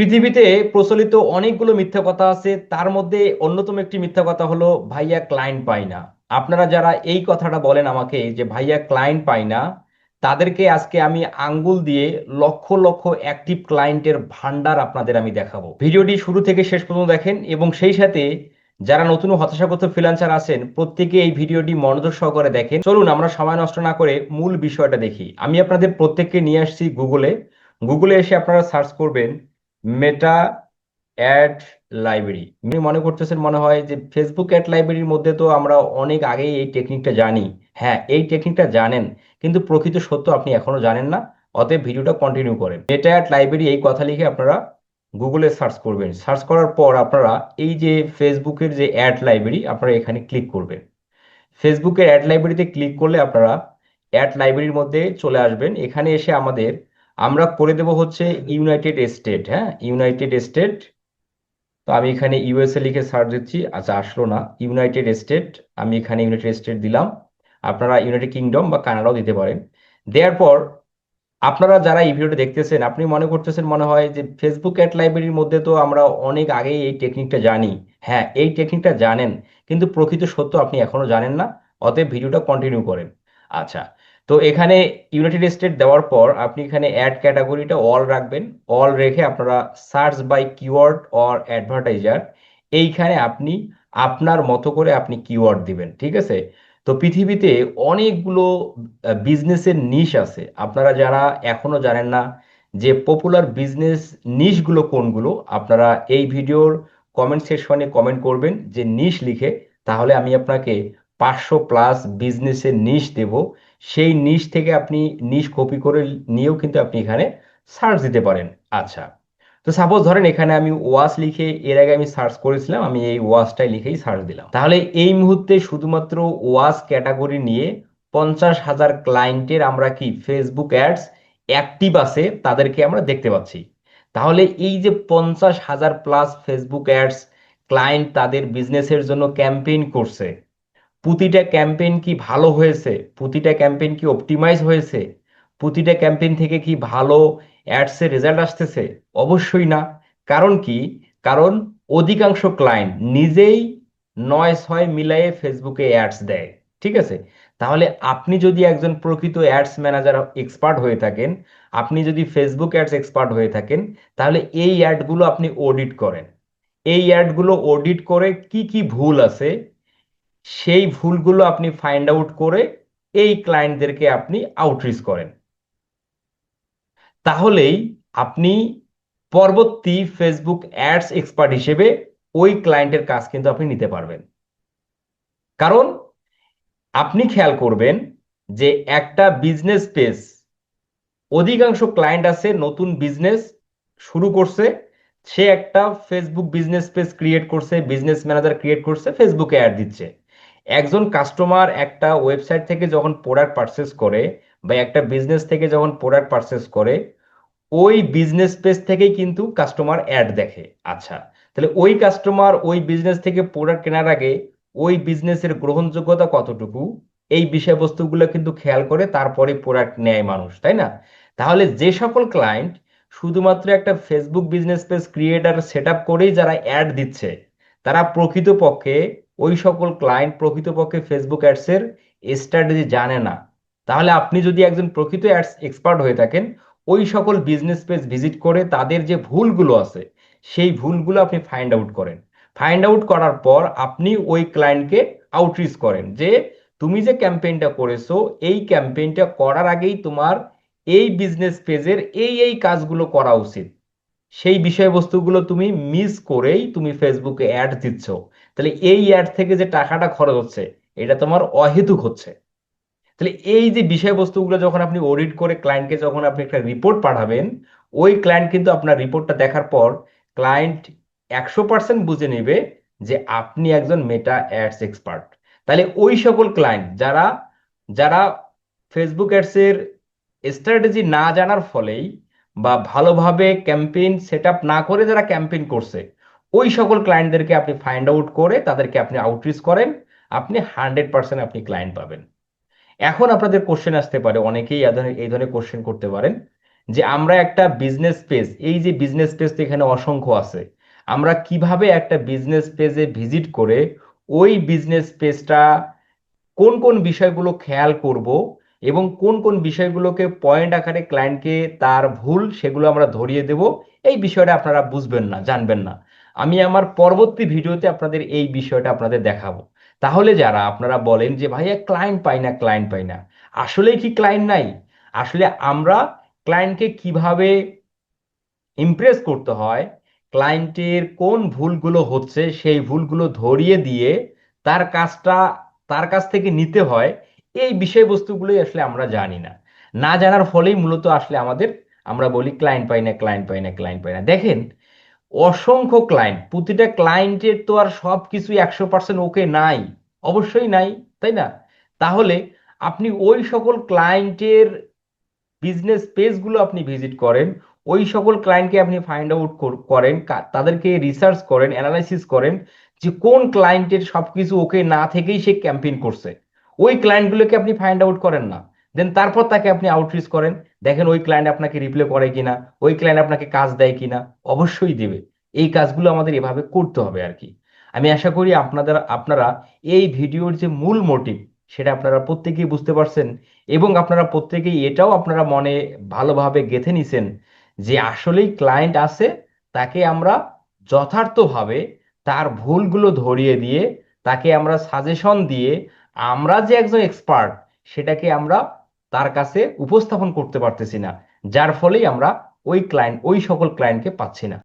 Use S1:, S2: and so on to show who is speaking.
S1: পৃথিবীতে প্রচলিত অনেকগুলো মিথ্যা কথা আছে, তার মধ্যে অন্যতম একটি মিথ্যা কথা হলো ভাইয়া ক্লায়েন্ট পাই না। আপনারা যারা এই কথাটা বলেন আমাকে যে ভাইয়া ক্লায়েন্ট পাই না, তাদেরকে আজকে আমি আঙ্গুল দিয়ে লক্ষ লক্ষ অ্যাক্টিভ ক্লায়েন্টের ভান্ডার আপনাদের আমি দেখাবো। ভিডিওটি শুরু থেকে শেষ পর্যন্ত দেখেন এবং সেই সাথে যারা নতুন হতাশাগ্রস্ত ফ্রিল্যান্সার আছেন প্রত্যেকে এই ভিডিওটি মনোযোগ সহকারে দেখেন। চলুন আমরা সময় নষ্ট না করে মূল বিষয়টা দেখি। আমি আপনাদের প্রত্যেককে নিয়ে আসছি গুগলে। গুগলে এসে আপনারা সার্চ করবেন মেটা অ্যাড লাইব্রেরি। আপনি মনে করতেছেন মনে হয় যে ফেসবুক অ্যাড লাইব্রেরির মধ্যে তো আমরা অনেক আগেই এই টেকনিকটা জানি। হ্যাঁ, এই টেকনিকটা জানেন, কিন্তু প্রকৃত সত্য আপনি এখনো জানেন না। অতএব ভিডিওটা কন্টিনিউ করেন। মেটা অ্যাড লাইব্রেরি এই কথা লিখে আপনারা গুগলে সার্চ করবেন। সার্চ করার পর আপনারা এই যে ফেসবুকের যে অ্যাড লাইব্রেরি আপনারা এখানে ক্লিক করবেন। ফেসবুকের অ্যাড লাইব্রেরিতে ক্লিক করলে আপনারা অ্যাড লাইব্রেরির মধ্যে চলে আসবেন। এখানে এসে আমরা করে দেব হচ্ছে ইউনাইটেড স্টেট। হ্যাঁ, ইউনাইটেড স্টেট। তো আমি এখানে ইউএসএ লিখে সার্চ দিচ্ছি, আচ্ছা আসলো না। ইউনাইটেড স্টেট, আমি এখানে ইউনাইটেড স্টেট দিলাম। আপনারা ইউনাইটেড কিংডম বা কানাডাও দিতে পারেন। দেওয়ার পর আপনারা যারা এই ভিডিওটা দেখতেছেন আপনি মনে করতেছেন মনে হয় যে ফেসবুক অ্যাড লাইব্রেরির মধ্যে তো আমরা অনেক আগেই এই টেকনিকটা জানি। হ্যাঁ, এই টেকনিকটা জানেন, কিন্তু প্রকৃত সত্য আপনি এখনো জানেন না। অতএব ভিডিওটা কন্টিনিউ করেন। আচ্ছা, তো এখানে ইউনাইটেড স্টেট দেওয়ার পর আপনি এখানে অ্যাড ক্যাটাগরিটা অল রাখবেন। অল রেখে আপনারা search by keyword or advertiser, এইখানে আপনি আপনার মতো করে আপনি কিওয়ার্ড দিবেন। ঠিক আছে? তো পৃথিবীতে অনেকগুলো বিজনেসের নিশ আছে। আপনারা যারা এখনো জানেন না যে পপুলার বিজনেস নিশগুলো কোনগুলো, আপনারা এই ভিডিওর কমেন্ট সেকশনে কমেন্ট করবেন যে নিশ লিখে। তাহলে আমি আপনাকে 500+ বিজনেসের নিশ দেব। সেই নিশ থেকে আপনি নিশ কপি করে নিয়েও কিন্তু আপনি এখানে সার্চ দিতে পারেন। আচ্ছা, তো সাপোজ ধরেন এখানে আমি ওয়াচ লিখে এর আগে আমি সার্চ করেছিলাম, আমি এই ওয়াচটাই লিখেই সার্চ দিলাম। তাহলে এই মুহূর্তে শুধুমাত্র ওয়াচ ক্যাটাগরি নিয়ে 50,000 ক্লায়েন্টের আমরা কি ফেসবুক অ্যাডস অ্যাক্টিভ আছে তাদেরকে আমরা দেখতে পাচ্ছি। তাহলে এই যে 50,000+ ফেসবুক অ্যাডস ক্লায়েন্ট তাদের বিজনেসের জন্য ক্যাম্পেইন করছে, প্রতিটা ক্যাম্পেইন কি ভালো হয়েছে? প্রতিটা ক্যাম্পেইন কি অপটিমাইজ হয়েছে? প্রতিটা ক্যাম্পেইন থেকে কি ভালো অ্যাডসের রেজাল্ট আসতেছে? অবশ্যই না। কারণ কি? কারণ অধিকাংশ ক্লায়েন্ট নিজেই 9-6 মিলায়ে ফেসবুকে অ্যাডস দেয়। ঠিক আছে? তাহলে আপনি যদি একজন প্রকৃত অ্যাডস ম্যানেজার এক্সপার্ট হয়ে থাকেন, আপনি যদি ফেসবুক অ্যাডস এক্সপার্ট হয়ে থাকেন, তাহলে এই অ্যাডগুলো আপনি অডিট করেন। এই অ্যাডগুলো অডিট করে কি কি ভুল আছে সেই ভুলগুলো আপনি ফাইন্ড আউট করে এই ক্লায়েন্টদেরকে আপনি আউটরিচ করেন। তাহলেই আপনি পরবর্তী ফেসবুক অ্যাডস এক্সপার্ট হিসেবে ওই ক্লায়েন্টের কাজ কিন্তু আপনি নিতে পারবেন। কারণ আপনি খেয়াল করবেন যে একটা বিজনেস পেজ, অধিকাংশ ক্লায়েন্ট আছে নতুন বিজনেস শুরু করছে, সে একটা ফেসবুক বিজনেস পেজ ক্রিয়েট করছে, বিজনেস ম্যানেজার ক্রিয়েট করছে, ফেসবুকে অ্যাড দিচ্ছে। একজন কাস্টমার একটা ওয়েবসাইট থেকে যখন প্রোডাক্ট পারচেস করে বা একটা বিজনেস থেকে যখন প্রোডাক্ট পারচেস করে, ওই বিজনেস পেজ থেকেই কিন্তু কাস্টমার অ্যাড দেখে। আচ্ছা, তাহলে ওই কাস্টমার ওই বিজনেস থেকে প্রোডাক্ট কেনার আগে ওই বিজনেসের গ্রহণযোগ্যতা কতটুকু, এই বিষয়বস্তুগুলো কিন্তু খেয়াল করে তারপরে প্রোডাক্ট নেয় মানুষ, তাই না? তাহলে যে সকল ক্লায়েন্ট শুধুমাত্র একটা Facebook business page creator set up করেই যারা অ্যাড দিচ্ছে, তারা প্রকৃতপক্ষে ওই সকল ক্লায়েন্ট প্রকৃতপক্ষে ফেসবুক অ্যাডসের স্ট্র্যাটেজি জানে না। তাহলে আপনি যদি একজন প্রকৃত অ্যাডস এক্সপার্ট হয়ে থাকেন, ওই সকল বিজনেস পেজ ভিজিট করে তাদের যে ভুলগুলো আছে সেই ভুলগুলো আপনি ফাইন্ড আউট করেন। ফাইন্ড আউট করার পর আপনি ওই ক্লায়েন্টকে আউটরিচ করেন যে তুমি যে ক্যাম্পেইনটা করেছো এই ক্যাম্পেইনটা করার আগেই তোমার এই বিজনেস পেজের এই এই কাজগুলো করা উচিত। সেই বিষয়বস্তুগুলো তুমি মিস করেই তুমি ফেসবুকে অ্যাড দিচ্ছ। তাহলে এই অ্যাড থেকে যে টাকাটা খরচ হচ্ছে এটা তোমার অহেতুক হচ্ছে। তাহলে এই যে বিষয়বস্তুগুলো যখন আপনি অডিট করে ক্লায়েন্টকে যখন আপনি একটা রিপোর্ট পাঠাবেন, ওই ক্লায়েন্ট কিন্তু আপনার রিপোর্টটা দেখার পর ক্লায়েন্ট 100% বুঝে নেবে যে আপনি একজন মেটা অ্যাডস এক্সপার্ট। তাহলে ওই সকল ক্লায়েন্ট যারা যারা ফেসবুক অ্যাডস এর স্ট্র্যাটেজি না জানার ফলেই বা ভালোভাবে ক্যাম্পেইন সেট আপ না করে যারা ক্যাম্পেইন করছে, ওই সকল ক্লায়েন্টদেরকে আপনি ফাইন্ড আউট করে তাদেরকে আপনি আউটরিচ করেন, আপনি 100% আপনি ক্লায়েন্ট পাবেন। এখন আপনাদের কোশ্চেন আসতে পারে, অনেকেই এই ধরনের কোশ্চেন করতে পারেন যে আমরা একটা বিজনেস পেজ, এই যে বিজনেস পেজ তো এখানে অসংখ্য আছে, আমরা কিভাবে একটা বিজনেস পেজে ভিজিট করে ওই বিজনেস পেজটা কোন কোন বিষয়গুলো খেয়াল করব এবং কোন কোন বিষয়গুলোকে পয়েন্ট আকারে ক্লায়েন্টকে তার ভুল সেগুলো আমরা ধরিয়ে দেব, এই বিষয়টা আপনারা বুঝবেন না, জানবেন না। আমি আমার পরবর্তী ভিডিওতে আপনাদের এই বিষয়টা আপনাদের দেখাবো। তাহলে যারা আপনারা বলেন যে ভাইয়া ক্লায়েন্ট পাই না, ক্লায়েন্ট পাই না, আসলে কি ক্লায়েন্ট নাই? আসলে আমরা ক্লায়েন্টকে কিভাবে ইমপ্রেস করতে হয়, ক্লায়েন্টের কোন ভুলগুলো হচ্ছে সেই ভুলগুলো ধরিয়ে দিয়ে তার কাজটা তার কাছ থেকে নিতে হয়, এই বিষয়বস্তুগুলোই আসলে আমরা জানি না। না জানার ফলেই মূলত আসলে আমরা বলি ক্লায়েন্ট পাই না, ক্লায়েন্ট পাই না, ক্লায়েন্ট পাই না। দেখেন, অসংখ্য ক্লায়েন্ট, প্রতিটা ক্লায়েন্টের তো আর সব কিছু 100% ওকে নাই, অবশ্যই নাই, তাই না? তাহলে আপনি ওই সকল ক্লায়েন্টের বিজনেস পেজগুলো আপনি ভিজিট করেন, ওই সকল ক্লায়েন্টকে আপনি ফাইন্ড আউট করেন, তাদেরকে রিসার্চ করেন, অ্যানালাইসিস করেন যে কোন ক্লায়েন্টের সবকিছু ওকে না থেকেই সে ক্যাম্পেইন করছে। ওই ক্লায়েন্টগুলোকে আপনি ফাইন্ড আউট করেন না, দেন তারপর তাকে আপনি আউটরিচ করেন, দেখেন ওই ক্লায়েন্ট আপনাকে রিপ্লাই করে কিনা, ওই ক্লায়েন্ট আপনাকে কাজ দেয় কিনা। অবশ্যই দেবে। এই কাজগুলো আমাদের এভাবে করতে হবে আর কি। আমি আশা করি আপনারা এই ভিডিওর যে মূল মোটিভ সেটা আপনারা প্রত্যেকেই বুঝতে পারছেন, এবং আপনারা প্রত্যেকেই এটাও আপনারা মনে ভালোভাবে গেঁথে নিছেন যে আসলেই ক্লায়েন্ট আছে, তাকে আমরা যথার্থভাবে তার ভুলগুলো ধরিয়ে দিয়ে তাকে আমরা সাজেশন দিয়ে আমরা যে একজন এক্সপার্ট সেটাকে আমরা তার কাছে উপস্থাপন করতে পারতেছি না, যার ফলেই আমরা ওই সকল ক্লায়েন্টকে পাচ্ছি না।